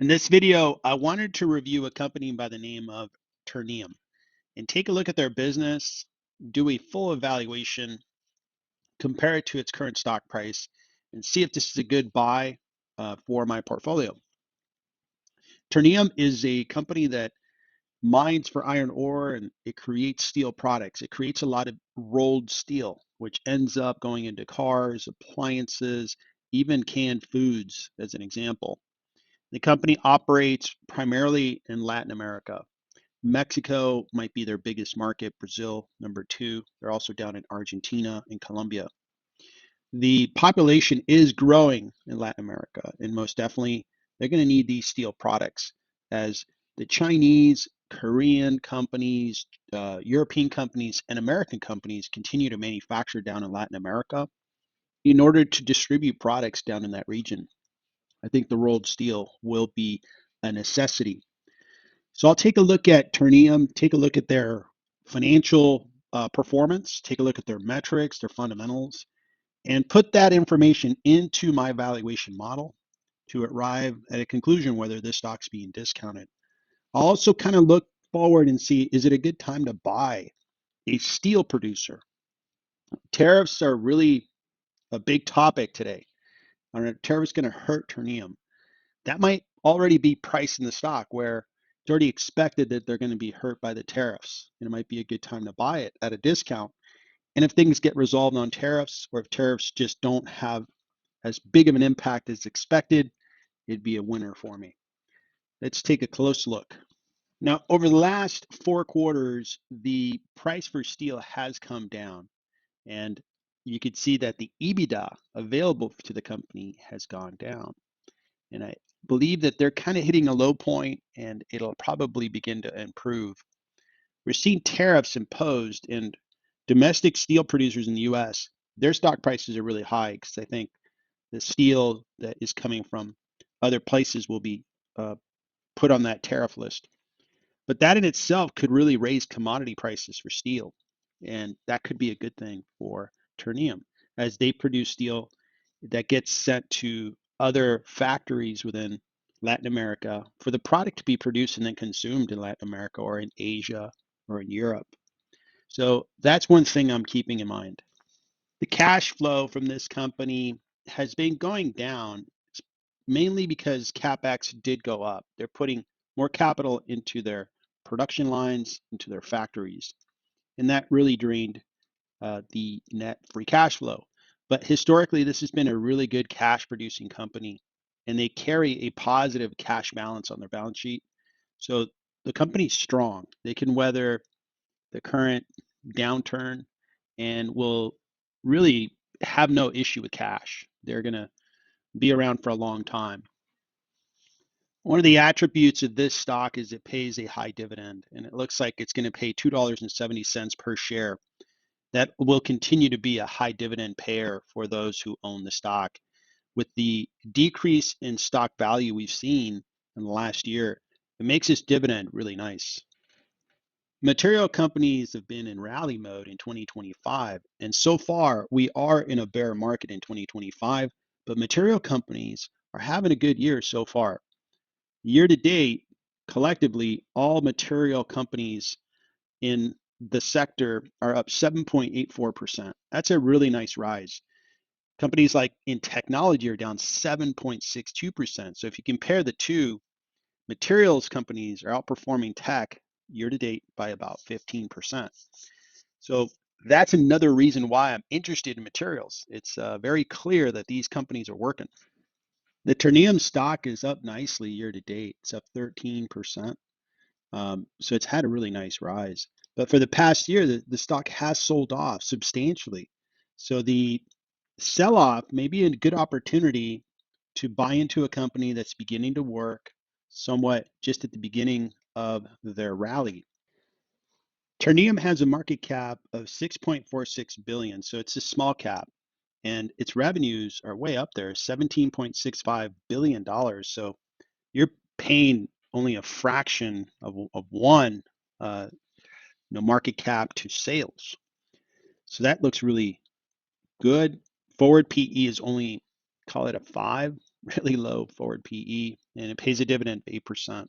In this video, I wanted to review a company by the name of Ternium and take a look at their business, do a full evaluation, compare it to its current stock price, and see if this is a good buy for my portfolio. Ternium is a company that mines for iron ore and it creates steel products. It creates a lot of rolled steel, which ends up going into cars, appliances, even canned foods, as an example. The company operates primarily in Latin America. Mexico might be their biggest market, Brazil, number two. They're also down in Argentina and Colombia. The population is growing in Latin America, and most definitely they're going to need these steel products as the Chinese, Korean companies, European companies, and American companies continue to manufacture down in Latin America in order to distribute products down in that region. I think the rolled steel will be a necessity. So I'll take a look at Ternium, take a look at their financial performance, take a look at their metrics, their fundamentals, and put that information into my valuation model to arrive at a conclusion whether this stock's being discounted. I'll also kind of look forward and see, is it a good time to buy a steel producer? Tariffs are really a big topic today. Are tariffs going to hurt Ternium? That might already be priced in the stock where it's already expected that they're going to be hurt by the tariffs, and it might be a good time to buy it at a discount. And if things get resolved on tariffs, or if tariffs just don't have as big of an impact as expected, it'd be a winner for me. Let's take a close look. Now, over the last 4 quarters, the price for steel has come down, and you could see that the EBITDA available to the company has gone down. And I believe that they're kind of hitting a low point and it'll probably begin to improve. We're seeing tariffs imposed, and domestic steel producers in the US, their stock prices are really high because I think the steel that is coming from other places will be put on that tariff list. But that in itself could really raise commodity prices for steel. And that could be a good thing for Ternium as they produce steel that gets sent to other factories within Latin America for the product to be produced and then consumed in Latin America or in Asia or in Europe. So that's one thing I'm keeping in mind. The cash flow from this company has been going down mainly because CapEx did go up. They're putting more capital into their production lines, into their factories, and that really drained the net free cash flow. But historically, this has been a really good cash producing company, and they carry a positive cash balance on their balance sheet. So the company's strong. They can weather the current downturn and will really have no issue with cash. They're going to be around for a long time. One of the attributes of this stock is it pays a high dividend, and it looks like it's going to pay $2.70 per share. That will continue to be a high dividend payer for those who own the stock. With the decrease in stock value we've seen in the last year, it makes this dividend really nice. Material companies have been in rally mode in 2025, and so far we are in a bear market in 2025, but material companies are having a good year so far. Year to date, collectively, all material companies in the sector are up 7.84%. That's a really nice rise. Companies like in technology are down 7.62%. So if you compare the two, materials companies are outperforming tech year to date by about 15%. So that's another reason why I'm interested in materials. It's very clear that these companies are working. The Ternium stock is up nicely year to date. It's up 13%. So it's had a really nice rise. But for the past year, the stock has sold off substantially. So the sell-off may be a good opportunity to buy into a company that's beginning to work somewhat just at the beginning of their rally. Ternium has a market cap of 6.46 billion, so it's a small cap, and its revenues are way up there, $17.65 billion. So you're paying only a fraction of one market cap to sales. So that looks really good. Forward PE is only, call it a 5. really low forward PE, and it pays a dividend of 8%.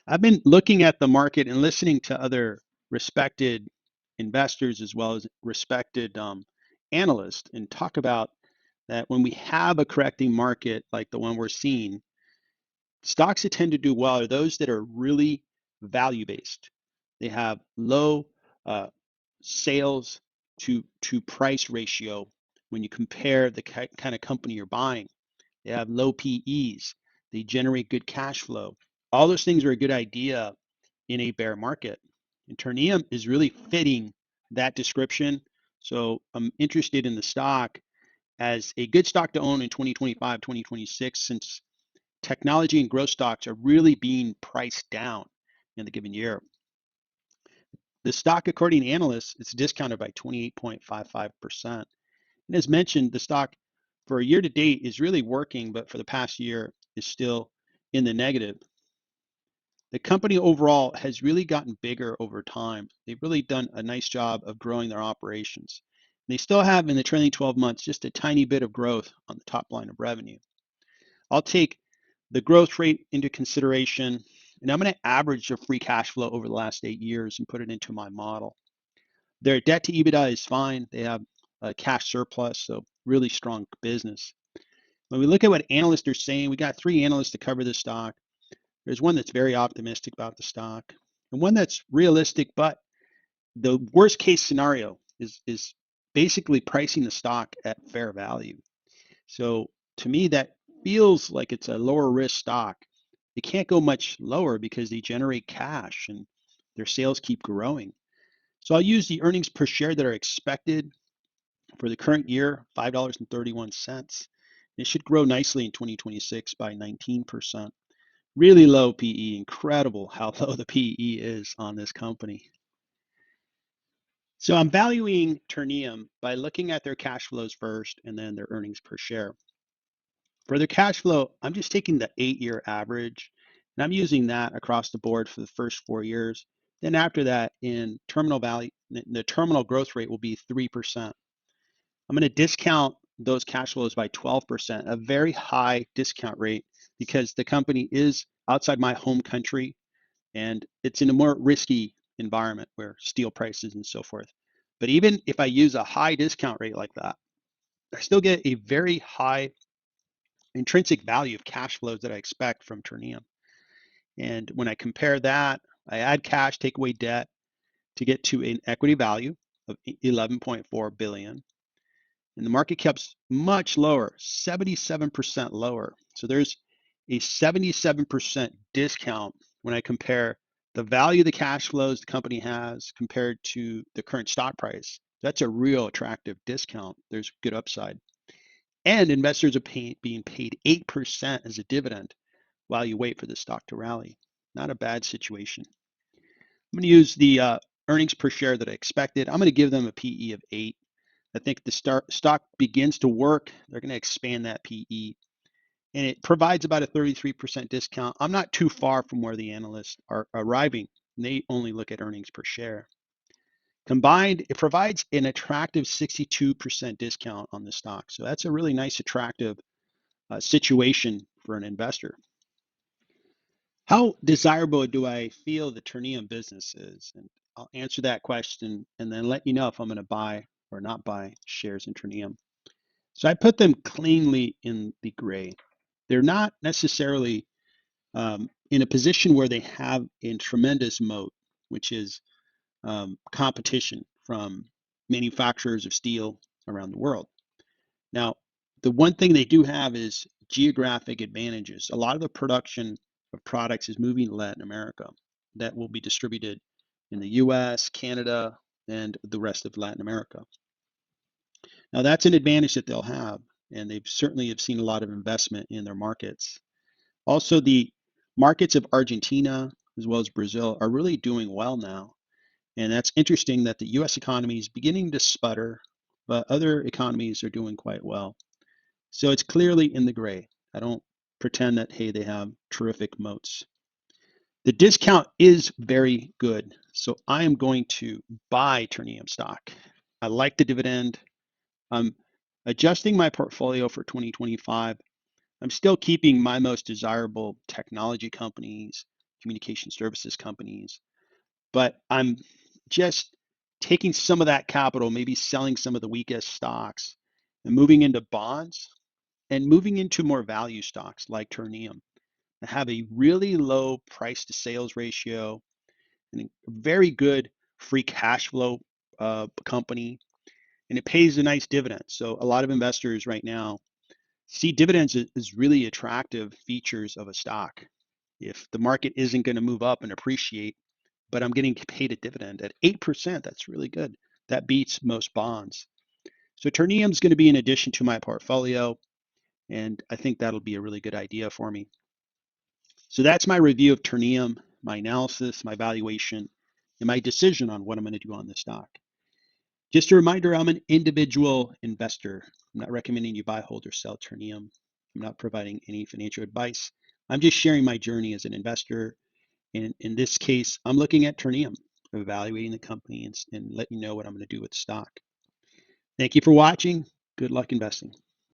I've been looking at the market and listening to other respected investors as well as respected analysts and talk about that when we have a correcting market like the one we're seeing, stocks that tend to do well are those that are really value based. They have low uh, sales to price ratio when you compare the kind of company you're buying. They have low PEs. They generate good cash flow. All those things are a good idea in a bear market. And Ternium is really fitting that description. So I'm interested in the stock as a good stock to own in 2025, 2026, since technology and growth stocks are really being priced down in the given year. The stock, according to analysts, is discounted by 28.55%. And as mentioned, the stock for a year to date is really working, but for the past year is still in the negative. The company overall has really gotten bigger over time. They've really done a nice job of growing their operations. They still have in the trailing 12 months just a tiny bit of growth on the top line of revenue. I'll take the growth rate into consideration, and I'm going to average their free cash flow over the last 8 years and put it into my model. Their debt to EBITDA is fine. They have a cash surplus, so really strong business. When we look at what analysts are saying, we got 3 analysts to cover this stock. There's one that's very optimistic about the stock, and one that's realistic, but the worst case scenario is basically pricing the stock at fair value. So to me, that feels like it's a lower risk stock. It can't go much lower because they generate cash and their sales keep growing. So I'll use the earnings per share that are expected for the current year, $5.31. It should grow nicely in 2026 by 19%. Really low PE, incredible how low the PE is on this company. So I'm valuing Ternium by looking at their cash flows first and then their earnings per share. For their cash flow, I'm just taking the 8-year average, and I'm using that across the board for the first 4 years. Then after that, in terminal value, the terminal growth rate will be 3%. I'm going to discount those cash flows by 12%, a very high discount rate because the company is outside my home country and it's in a more risky environment where steel prices and so forth. But even if I use a high discount rate like that, I still get a very high intrinsic value of cash flows that I expect from Ternium. And when I compare that, I add cash, take away debt to get to an equity value of 11.4 billion. And the market cap's much lower, 77% lower. So there's a 77% discount when I compare the value of the cash flows the company has compared to the current stock price. That's a real attractive discount. There's good upside. And investors are being paid 8% as a dividend while you wait for the stock to rally. Not a bad situation. I'm going to use the earnings per share that I expected. I'm going to give them a PE of 8. I think the stock begins to work. They're going to expand that PE. And it provides about a 33% discount. I'm not too far from where the analysts are arriving. They only look at earnings per share. Combined, it provides an attractive 62% discount on the stock. So that's a really nice, attractive situation for an investor. How desirable do I feel the Ternium business is? And I'll answer that question and then let you know if I'm going to buy or not buy shares in Ternium. So I put them cleanly in the gray. They're not necessarily in a position where they have a tremendous moat, which is competition from manufacturers of steel around the world. Now, the one thing they do have is geographic advantages. A lot of the production of products is moving to Latin America that will be distributed in the US, Canada, and the rest of Latin America. Now, that's an advantage that they'll have, and they've certainly have seen a lot of investment in their markets. Also, the markets of Argentina as well as Brazil are really doing well now. And that's interesting that the US economy is beginning to sputter, but other economies are doing quite well. So it's clearly in the gray. I don't pretend that, hey, they have terrific moats. The discount is very good. So I am going to buy Ternium stock. I like the dividend. I'm adjusting my portfolio for 2025. I'm still keeping my most desirable technology companies, communication services companies, but I'm just taking some of that capital, maybe selling some of the weakest stocks and moving into bonds and moving into more value stocks like Ternium that have a really low price to sales ratio and a very good free cash flow company, and it pays a nice dividend. So a lot of investors right now see dividends as really attractive features of a stock. If the market isn't going to move up and appreciate, but I'm getting paid a dividend at 8%, that's really good. That beats most bonds. So Ternium is going to be an addition to my portfolio, and I think that'll be a really good idea for me. So that's my review of Ternium, my analysis, my valuation, and my decision on what I'm going to do on this stock. Just a reminder, I'm an individual investor. I'm not recommending you buy, hold, or sell Ternium. I'm not providing any financial advice. I'm just sharing my journey as an investor. And in this case, I'm looking at Ternium, evaluating the company and letting you know what I'm going to do with the stock. Thank you for watching. Good luck investing.